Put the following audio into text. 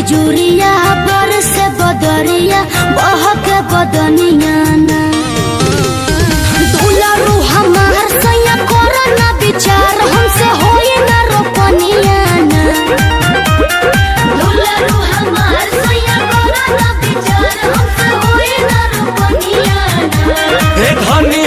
बिजुरिया बरस बदरिया बहक बदनिया ना दुलारू हमार सैया करो ना विचार हमसे होई ना रोपनिया ना दुलारू हमार सैया करो ना विचार हमसे होई ना रोपनिया ना। हे धनी